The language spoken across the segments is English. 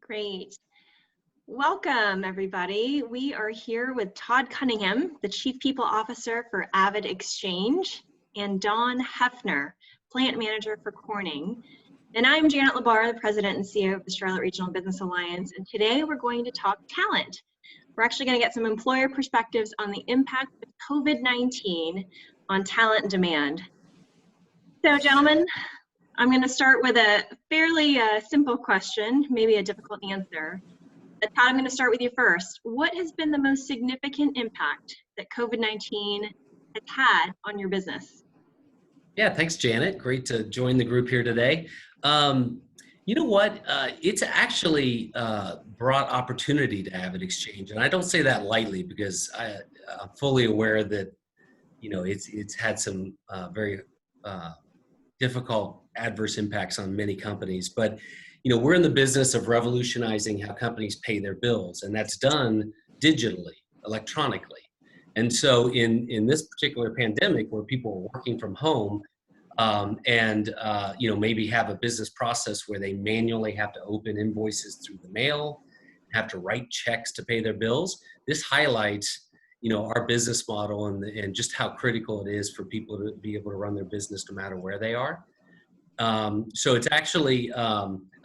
Great. Welcome, everybody. We are here with Todd Cunningham, the Chief People Officer for AvidXchange, and Don Hefner, Plant Manager for Corning. And I'm Janet LaBar, the President and CEO of the Charlotte Regional Business Alliance, and today we're going to talk talent. We're actually going to get some employer perspectives on the impact of COVID-19 on talent demand. So, gentlemen, I'm going to start with a fairly simple question, maybe a difficult answer. Todd, I'm going to start with you first. What has been the most significant impact that COVID-19 has had on your business? Yeah, thanks, Janet. Great to join the group here today. You know what? It's actually brought opportunity to AvidXchange, and I don't say that lightly because I'm fully aware that it's had some very difficult adverse impacts on many companies. But we're in the business of revolutionizing how companies pay their bills, and that's done digitally, electronically. And so in this particular pandemic where people are working from home and maybe have a business process where they manually have to open invoices through the mail, have to write checks to pay their bills, this highlights our business model and just how critical it is for people to be able to run their business no matter where they are. So it's actually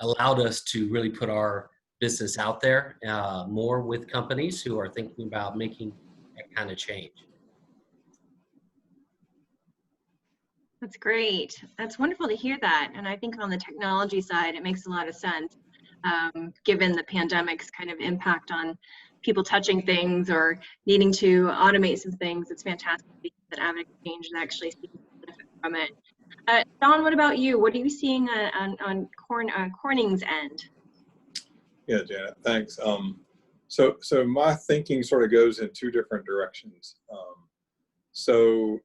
allowed us to really put our business out there more with companies who are thinking about making that kind of change. That's great. That's wonderful to hear that. And I think on the technology side, it makes a lot of sense, given the pandemic's kind of impact on people touching things or needing to automate some things. It's fantastic that AvidXchange is actually seeing benefit from it. Don, what about you? What are you seeing on Corning's end? Yeah, Janet, thanks. So my thinking sort of goes in two different directions. So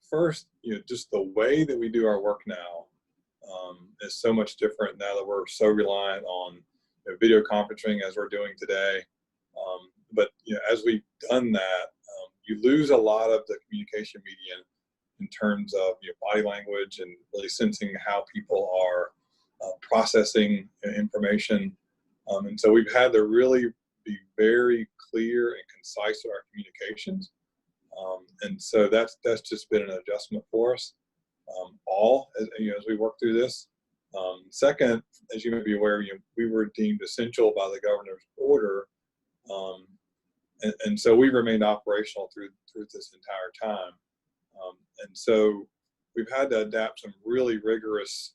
first, just the way that we do our work now is so much different now that we're so reliant on video conferencing as we're doing today. But as we've done that, you lose a lot of the communication medium in terms of body language and really sensing how people are processing information. And so we've had to really be very clear and concise in our communications. And so that's just been an adjustment for us as we work through this. Second, as you may be aware, we were deemed essential by the governor's order. And so we remained operational through this entire time. And so we've had to adapt some really rigorous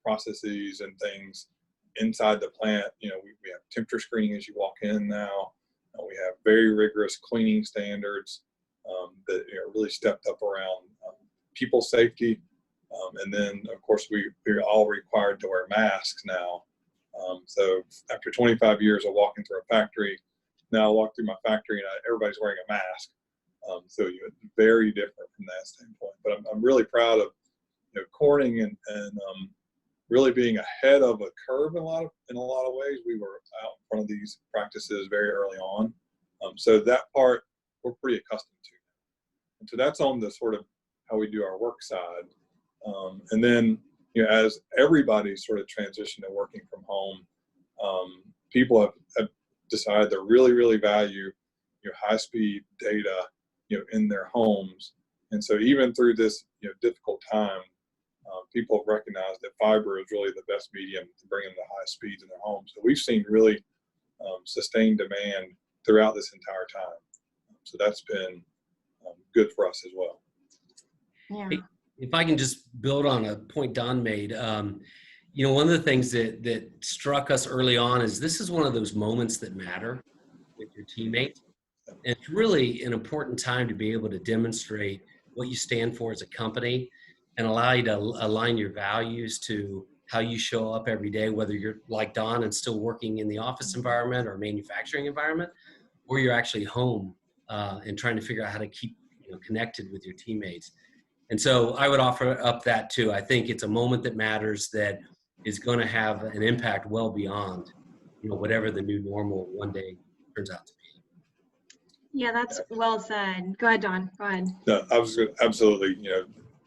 processes and things inside the plant. We have temperature screening as you walk in now. We have very rigorous cleaning standards that really stepped up around people safety. And then, of course, we're all required to wear masks now. So after 25 years of walking through a factory, now I walk through my factory and everybody's wearing a mask. So it's very different from that standpoint. But I'm really proud of Corning and really being ahead of a curve in a lot of ways. We were out in front of these practices very early on. So that part we're pretty accustomed to. And so that's on the sort of how we do our work side. And then as everybody sort of transitioned to working from home, people have decided to really, really value high-speed data in their homes. And so even through this difficult time, people have recognized that fiber is really the best medium to bring them to high speeds in their homes. So we've seen really sustained demand throughout this entire time. So that's been good for us as well. Yeah. If I can just build on a point Don made, one of the things that struck us early on is this is one of those moments that matter with your teammates. And it's really an important time to be able to demonstrate what you stand for as a company and allow you to align your values to how you show up every day, whether you're like Don and still working in the office environment or manufacturing environment, or you're actually home and trying to figure out how to keep connected with your teammates. And so I would offer up that too. I think it's a moment that matters that is going to have an impact well beyond, whatever the new normal one day turns out to be. Yeah, that's well said. Go ahead, Don. Go ahead. No, I was absolutely,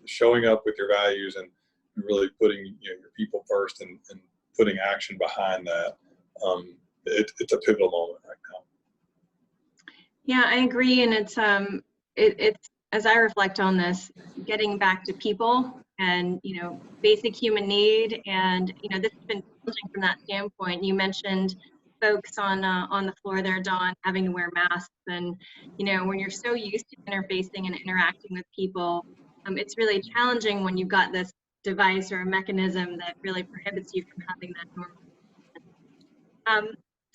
showing up with your values and really putting your people first and putting action behind that it's a pivotal moment right now. Yeah, I agree, and it's as I reflect on this, getting back to people and basic human need, and this has been challenging from that standpoint. You mentioned folks on the floor there, Don, having to wear masks, and when you're so used to interfacing and interacting with people, it's really challenging when you've got this device or a mechanism that really prohibits you from having that normal.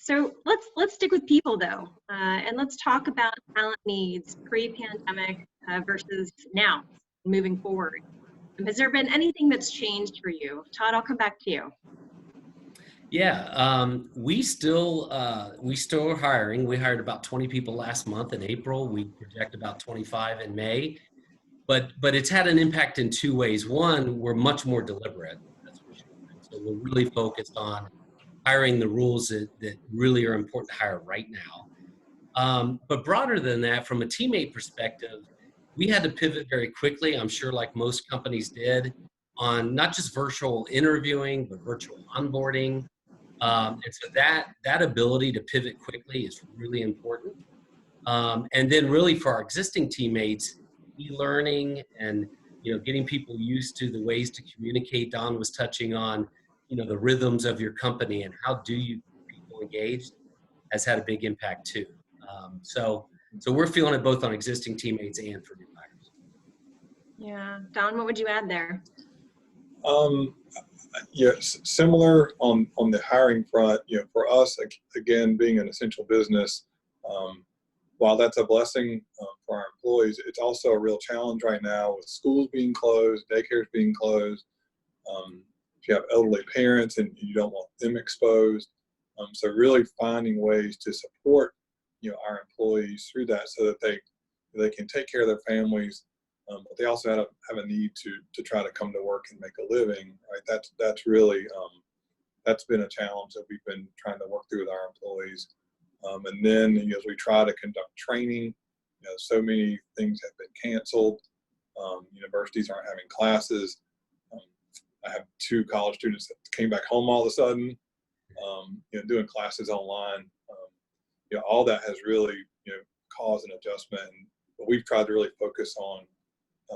So let's stick with people though, and let's talk about talent needs pre-pandemic versus now, moving forward. Has there been anything that's changed for you? Todd, I'll come back to you. Yeah, we still are hiring. We hired about 20 people last month in April. We project about 25 in May, but it's had an impact in two ways. One, we're much more deliberate, that's for sure. So we're really focused on hiring the rules that really are important to hire right now. But broader than that, from a teammate perspective, we had to pivot very quickly, I'm sure like most companies did, on not just virtual interviewing, but virtual onboarding. And so that ability to pivot quickly is really important. And then really for our existing teammates, e-learning and getting people used to the ways to communicate. Don was touching on the rhythms of your company and how do you keep people engaged has had a big impact too. So we're feeling it both on existing teammates and for new hires. Yeah, Don, what would you add there? Yes, similar on the hiring front. For us, again, being an essential business, while that's a blessing for our employees, it's also a real challenge right now with schools being closed, daycares being closed. If you have elderly parents and you don't want them exposed, so really finding ways to support our employees through that so that they can take care of their families, but they also have a need to try to come to work and make a living. Right? That's really that's been a challenge that we've been trying to work through with our employees. And then as we try to conduct training, so many things have been canceled. Universities aren't having classes. I have 2 college students that came back home all of a sudden, doing classes online. All that has really, caused an adjustment. But we've tried to really focus on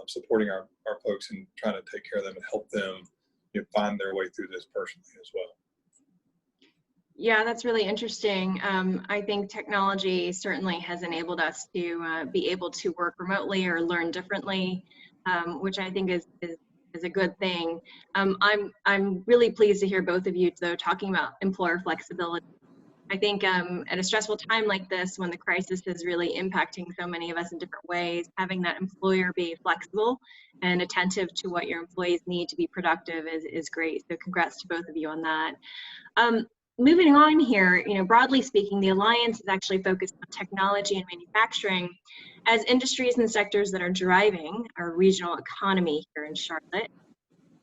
supporting our folks and trying to take care of them and help them find their way through this personally as well. Yeah, that's really interesting. I think technology certainly has enabled us to be able to work remotely or learn differently, which I think is a good thing. I'm really pleased to hear both of you though talking about employer flexibility. I think at a stressful time like this, when the crisis is really impacting so many of us in different ways, having that employer be flexible and attentive to what your employees need to be productive is great. So congrats to both of you on that. Moving on here, broadly speaking, the Alliance is actually focused on technology and manufacturing as industries and sectors that are driving our regional economy here in Charlotte.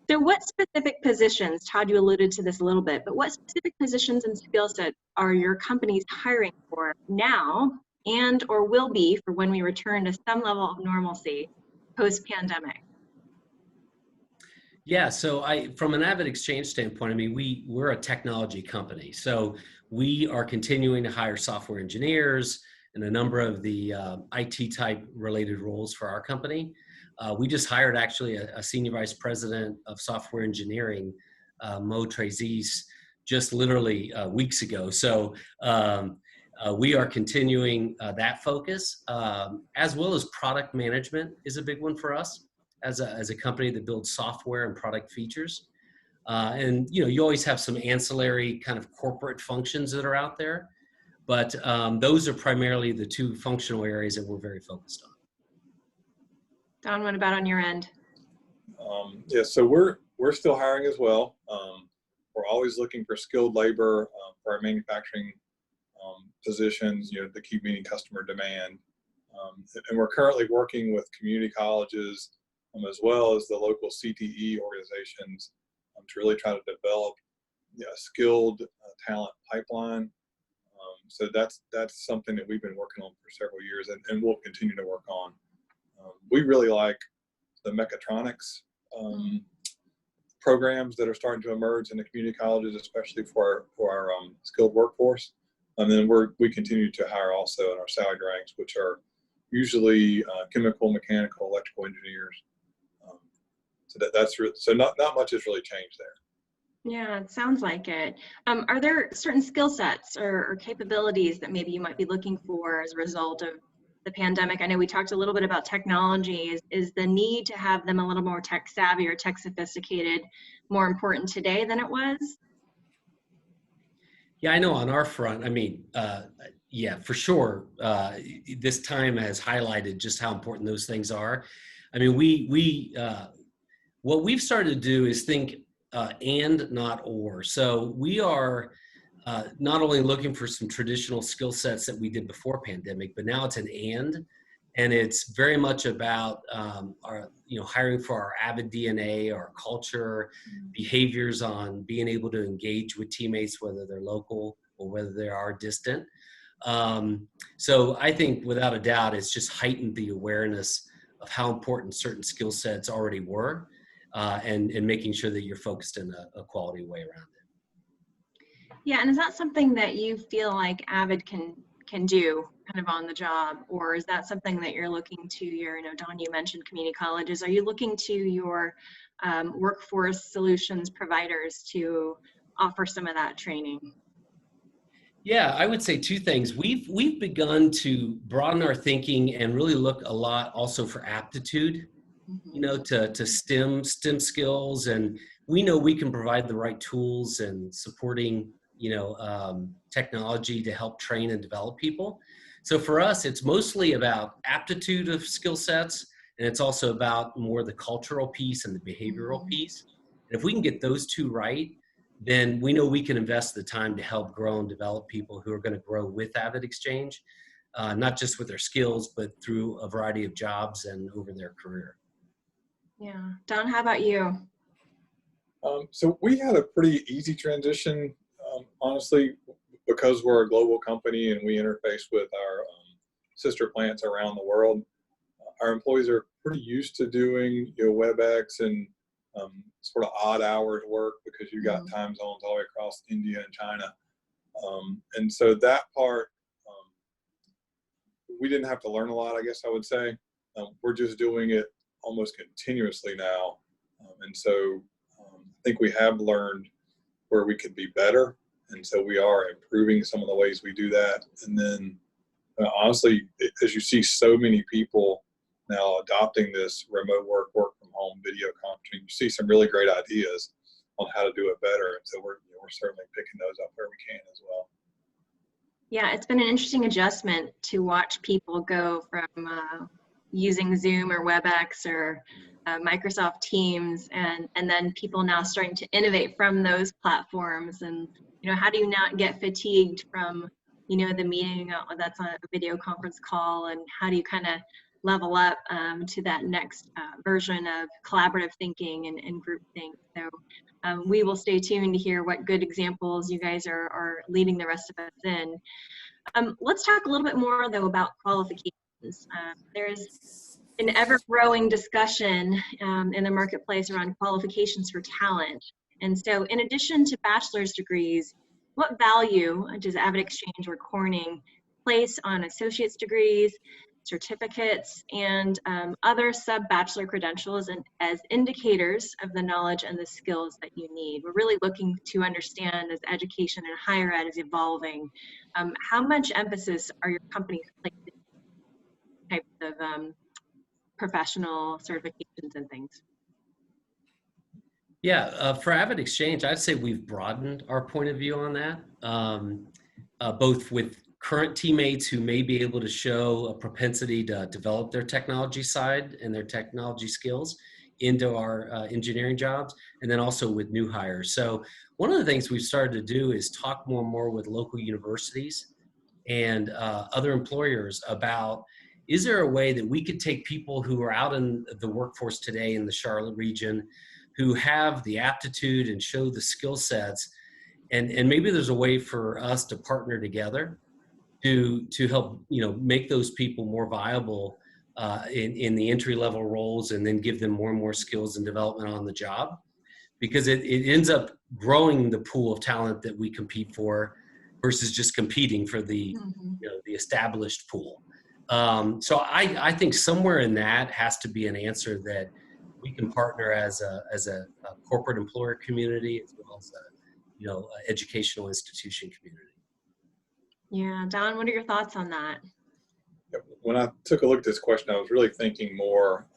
So what specific positions, Todd, you alluded to this a little bit, but what specific positions and skill sets are your companies hiring for now and or will be for when we return to some level of normalcy post-pandemic? Yeah, so from an AvidXchange standpoint, we're a technology company. So we are continuing to hire software engineers and a number of the IT type related roles for our company. We just hired actually a senior vice president of software engineering, Mo Trezis, just literally weeks ago. So we are continuing that focus, as well as product management is a big one for us as a company that builds software and product features. And you always have some ancillary kind of corporate functions that are out there, but those are primarily the 2 functional areas that we're very focused on. Don, what about on your end? Yeah, so we're still hiring as well. We're always looking for skilled labor for our manufacturing positions, to keep meeting customer demand. And we're currently working with community colleges as well as the local CTE organizations to really try to develop a skilled talent pipeline. So that's something that we've been working on for several years and we'll continue to work on. We really like the mechatronics programs that are starting to emerge in the community colleges, especially for our skilled workforce. And then we continue to hire also in our salary ranks, which are usually chemical, mechanical, electrical engineers. So not much has really changed there. Yeah, it sounds like it. Are there certain skill sets or capabilities that maybe you might be looking for as a result of the pandemic? I know we talked a little bit about technology. Is the need to have them a little more tech savvy or tech sophisticated more important today than it was? Yeah, I know on our front, I mean, yeah, for sure. This time has highlighted just how important those things are. I mean, what we've started to do is think and not or. So we are not only looking for some traditional skill sets that we did before pandemic, but now it's an and it's very much about our, hiring for our Avid DNA, our culture, behaviors on being able to engage with teammates, whether they're local or whether they are distant. So I think without a doubt, it's just heightened the awareness of how important certain skill sets already were, and making sure that you're focused in a quality way around it. Yeah, and is that something that you feel like Avid can do kind of on the job, or is that something that you're looking to Don, you mentioned community colleges. Are you looking to your workforce solutions providers to offer some of that training? Yeah, I would say two things. We've begun to broaden our thinking and really look a lot also for aptitude, to STEM skills, and we know we can provide the right tools and supporting technology to help train and develop people. So for us, it's mostly about aptitude of skill sets, and it's also about more the cultural piece and the behavioral piece. And if we can get those two right, then we know we can invest the time to help grow and develop people who are going to grow with AvidXchange, not just with their skills, but through a variety of jobs and over their career. Yeah. Don, how about you? So we had a pretty easy transition, honestly, because we're a global company and we interface with our sister plants around the world. Our employees are pretty used to doing WebEx and sort of odd hours work, because you got time zones all the way across India and China. And so that part, we didn't have to learn a lot, I guess I would say. We're just doing it almost continuously now. And so I think we have learned where we could be better. And so we are improving some of the ways we do that. And then honestly, as you see so many people now adopting this remote work from home, video conferencing, you see some really great ideas on how to do it better. And so we're certainly picking those up where we can as well. Yeah, it's been an interesting adjustment to watch people go from using Zoom or WebEx or Microsoft Teams, and then people now starting to innovate from those platforms. And how do you not get fatigued from the meeting that's on a video conference call, and how do you kind of level up to that next version of collaborative thinking and group think? So we will stay tuned to hear what good examples you guys are leading the rest of us in. Let's talk a little bit more though about qualifications. There's an ever-growing discussion in the marketplace around qualifications for talent. And so in addition to bachelor's degrees, what value does AvidXchange or Corning place on associate's degrees, certificates, and other sub-bachelor credentials and as indicators of the knowledge and the skills that you need? We're really looking to understand, as education and higher ed is evolving, how much emphasis are your companies placing on types of professional certifications and things? Yeah, for AvidXchange, I'd say we've broadened our point of view on that, both with current teammates who may be able to show a propensity to develop their technology side and their technology skills into our engineering jobs, and then also with new hires. So one of the things we've started to do is talk more and more with local universities and other employers about, is there a way that we could take people who are out in the workforce today in the Charlotte region, who have the aptitude and show the skill sets, and maybe there's a way for us to partner together to help make those people more viable in the entry level roles, and then give them more and more skills and development on the job. because it ends up growing the pool of talent that we compete for versus just competing for the, the established pool. So I think somewhere in that has to be an answer that we can partner as a corporate employer community as well as a, educational institution community. Yeah, Don, what are your thoughts on that? When I took a look at this question, I was really thinking more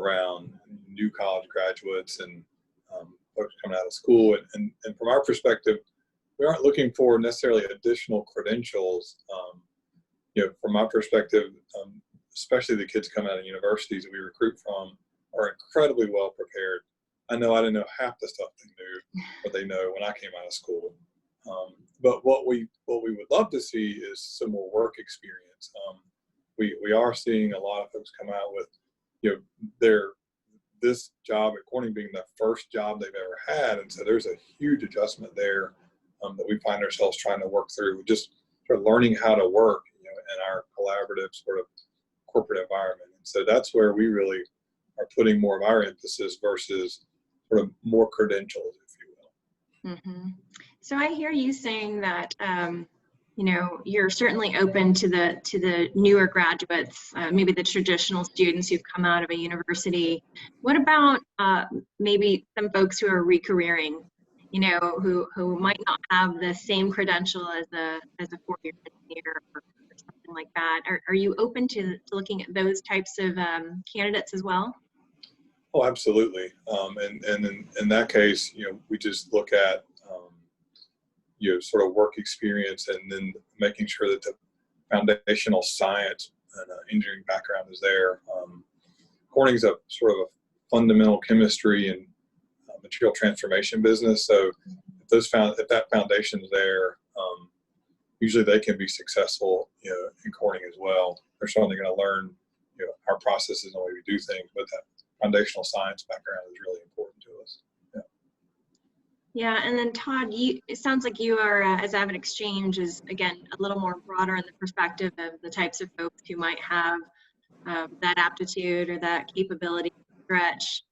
around new college graduates and folks coming out of school. And from our perspective, we aren't looking for necessarily additional credentials. From my perspective, especially the kids coming out of universities that we recruit from are incredibly well prepared. I know I didn't know half the stuff they knew, but they know when I came out of school. But what we would love to see is some more work experience. We are seeing a lot of folks come out with, this job at Corning being the first job they've ever had, and so there's a huge adjustment there that we find ourselves trying to work through. Just sort of learning how to work, in our collaborative sort of corporate environment, and so that's where we really are putting more of our emphasis versus sort of more credentials, if you will. Mm-hmm. So I hear you saying that, you're certainly open to the newer graduates, maybe the traditional students who've come out of a university. What about maybe some folks who are recareering, who might not have the same credential as a 4-year engineer or something like that? Are you open to looking at those types of candidates as well? Oh, absolutely. And in that case, we just look at sort of work experience, and then making sure that the foundational science and engineering background is there. Corning's a sort of a fundamental chemistry and material transformation business, so if that foundation is there, usually they can be successful, in Corning as well. They're certainly going to learn, our processes and the way we do things, but that foundational science background is really important to us. Yeah, and then Todd, it sounds like you are, as AvidXchange is, again, a little more broader in the perspective of the types of folks who might have that aptitude or that capability to stretch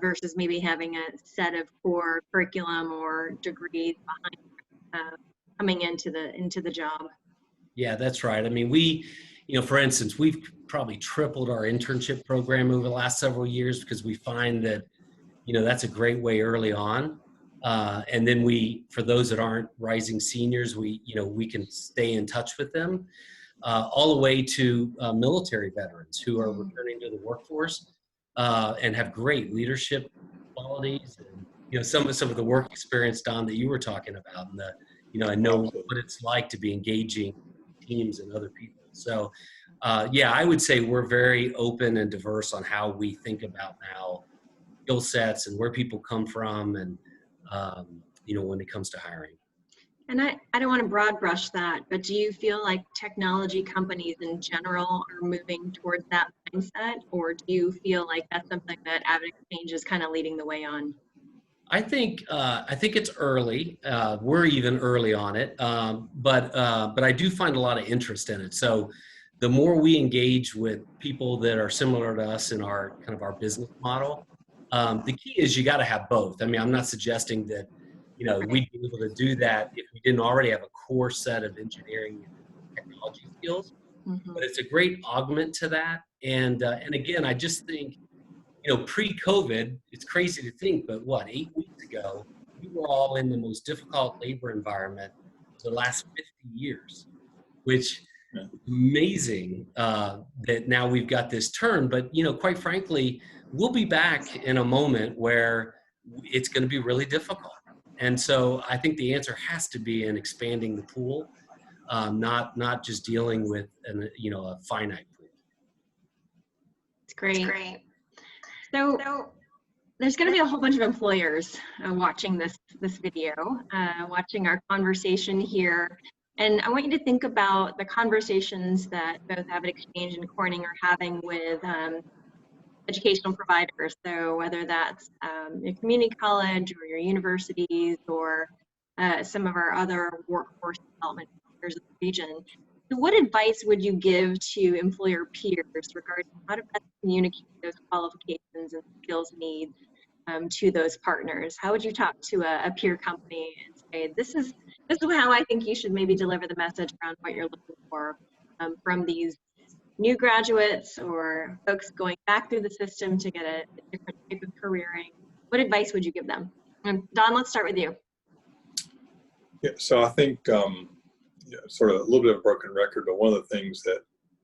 versus maybe having a set of core curriculum or degrees behind coming into the job. Yeah, that's right. I mean, we, for instance, we've probably tripled our internship program over the last several years because we find that, that's a great way early on. And then for those that aren't rising seniors, we can stay in touch with them all the way to military veterans who are returning to the workforce and have great leadership qualities. And, some of the work experience, Don, that you were talking about, and I know what it's like to be engaging teams and other people. So, I would say we're very open and diverse on how we think about now skill sets and where people come from, and when it comes to hiring. And I don't want to broad brush that, but do you feel like technology companies in general are moving towards that mindset, or do you feel like that's something that AvidXchange is kind of leading the way on? I think it's early. We're even early on it, but I do find a lot of interest in it. So the more we engage with people that are similar to us in our kind of our business model, the key is you got to have both. I mean, I'm not suggesting that we'd be able to do that if we didn't already have a core set of engineering and technology skills. But it's a great augment to that. And again, I just think, pre-COVID, it's crazy to think, but 8 weeks ago, we were all in the most difficult labor environment for the last 50 years, which is amazing that now we've got this turn. But, quite frankly, we'll be back in a moment where it's going to be really difficult. And so I think the answer has to be in expanding the pool, not just dealing with a finite pool. It's great. So there's going to be a whole bunch of employers watching this video, watching our conversation here. And I want you to think about the conversations that both AvidXchange and Corning are having with educational providers. So whether that's your community college or your universities or some of our other workforce development partners in the region. So what advice would you give to employer peers regarding how to best communicate those qualifications and skills needs to those partners? How would you talk to a peer company and say, this is how I think you should maybe deliver the message around what you're looking for from these new graduates or folks going back through the system to get a different type of careering? What advice would you give them? And Don, let's start with you. Yeah, so I think sort of a little bit of a broken record, but one of the things that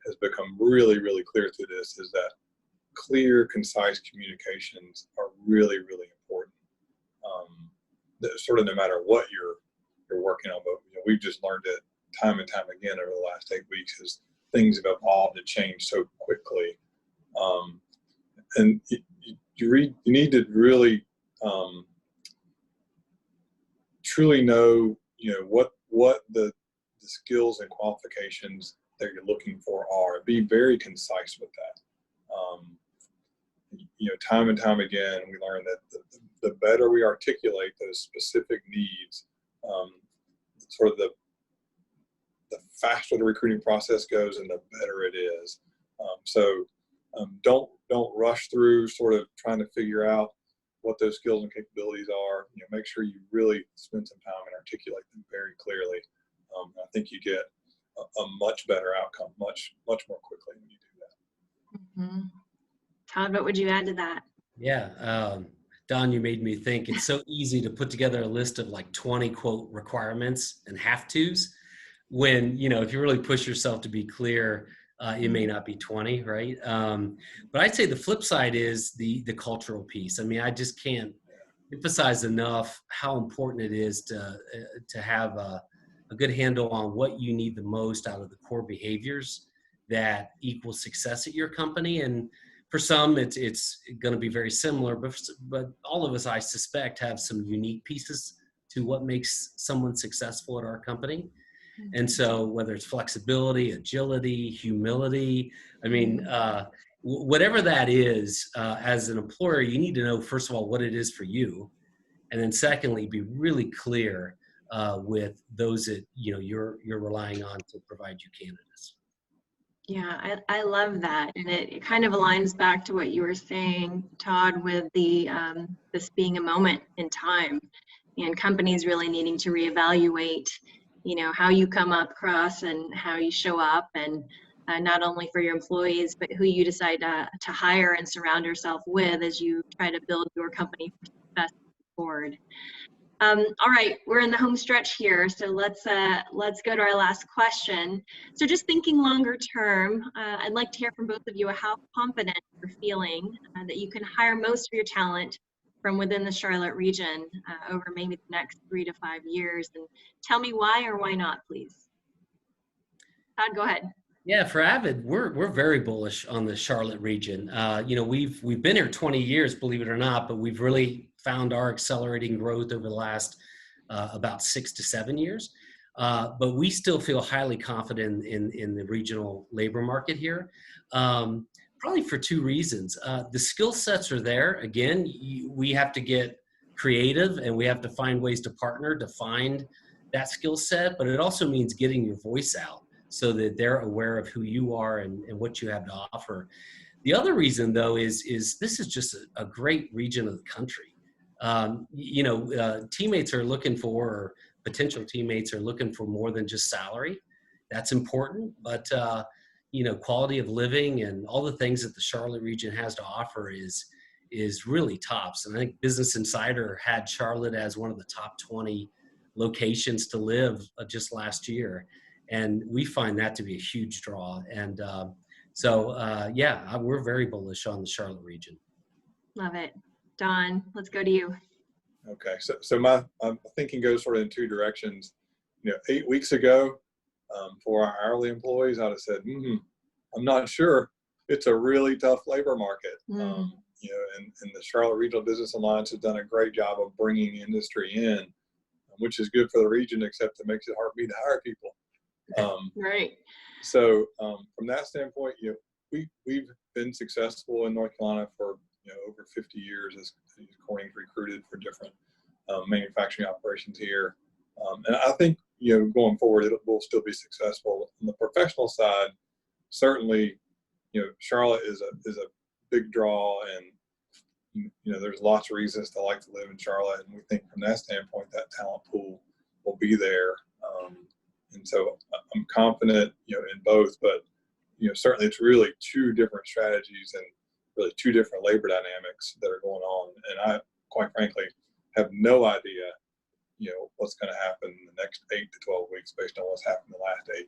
has become really, really clear through this is that clear, concise communications are really, really important. Sort of no matter what you're working on, but we've just learned it time and time again over the last 8 weeks as things have evolved and changed so quickly. And you need to really truly know, what the skills and qualifications that you're looking for are. Be very concise with that. Time and time again, we learn that the better we articulate those specific needs, sort of the faster the recruiting process goes and the better it is. Don't rush through sort of trying to figure out what those skills and capabilities are. Make sure you really spend some time and articulate them very clearly. I think you get a much better outcome much more quickly when you do that. Mm-hmm. Todd, what would you add to that? Yeah, Don, you made me think. It's so easy to put together a list of like 20 quote requirements and have-tos when, if you really push yourself to be clear, it may not be 20, right? But I'd say the flip side is the cultural piece. I mean, I just can't emphasize enough how important it is to have a good handle on what you need the most out of the core behaviors that equal success at your company. And for some, it's going to be very similar, but all of us, I suspect, have some unique pieces to what makes someone successful at our company. And so whether it's flexibility, agility, humility, I mean, whatever that is, as an employer, you need to know, first of all, what it is for you. And then secondly, be really clear with those that, you're relying on to provide you candidates. Yeah, I love that. And it kind of aligns back to what you were saying, Todd, with this being a moment in time and companies really needing to reevaluate, how you come up across and how you show up, and not only for your employees, but who you decide to hire and surround yourself with as you try to build your company for success forward. All right, we're in the home stretch here, so let's go to our last question. So just thinking longer term, I'd like to hear from both of you how confident you're feeling that you can hire most of your talent from within the Charlotte region over maybe the next 3 to 5 years, and tell me why or why not, please. Todd, go ahead. Yeah, for Avid, we're very bullish on the Charlotte region. We've been here 20 years, believe it or not, but we've really found our accelerating growth over the last about 6 to 7 years. But we still feel highly confident in the regional labor market here, probably for 2 reasons. The skill sets are there. Again, we have to get creative and we have to find ways to partner to find that skill set, but it also means getting your voice out so that they're aware of who you are and what you have to offer. The other reason, though, is this is just a great region of the country. Teammates are looking for, or potential teammates are looking for more than just salary. That's important, but quality of living and all the things that the Charlotte region has to offer is really tops. And I think Business Insider had Charlotte as one of the top 20 locations to live just last year. And we find that to be a huge draw. And we're very bullish on the Charlotte region. Love it. Don, let's go to you. Okay, so my thinking goes sort of in 2 directions. 8 weeks ago, for our hourly employees, I'd have said, I'm not sure. It's a really tough labor market. And the Charlotte Regional Business Alliance has done a great job of bringing industry in, which is good for the region, except it makes it hard for me to hire people. Right. So from that standpoint, we've been successful in North Carolina for over 50 years as Corning's recruited for different manufacturing operations here, and I think going forward we'll still be successful. On the professional side, certainly, Charlotte is a big draw, and there's lots of reasons to like to live in Charlotte, and we think from that standpoint that talent pool will be there. And so I'm confident, in both, but certainly it's really two different strategies and really two different labor dynamics that are going on. And I, quite frankly, have no idea, what's going to happen in the next 8 to 12 weeks based on what's happened the last 8.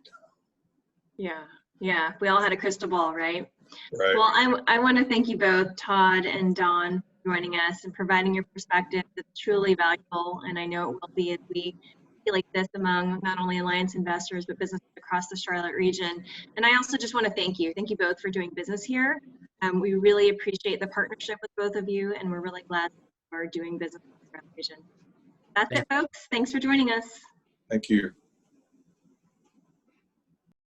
Yeah. We all had a crystal ball, right? Right. Well, I want to thank you both, Todd and Don, for joining us and providing your perspective. It's truly valuable, and I know it will be as we feel like this among not only Alliance investors, but businesses across the Charlotte region. And I also just want to thank you both for doing business here. We really appreciate the partnership with both of you, and we're really glad you are doing business in the region. That's it, folks. Thanks for joining us. Thank you.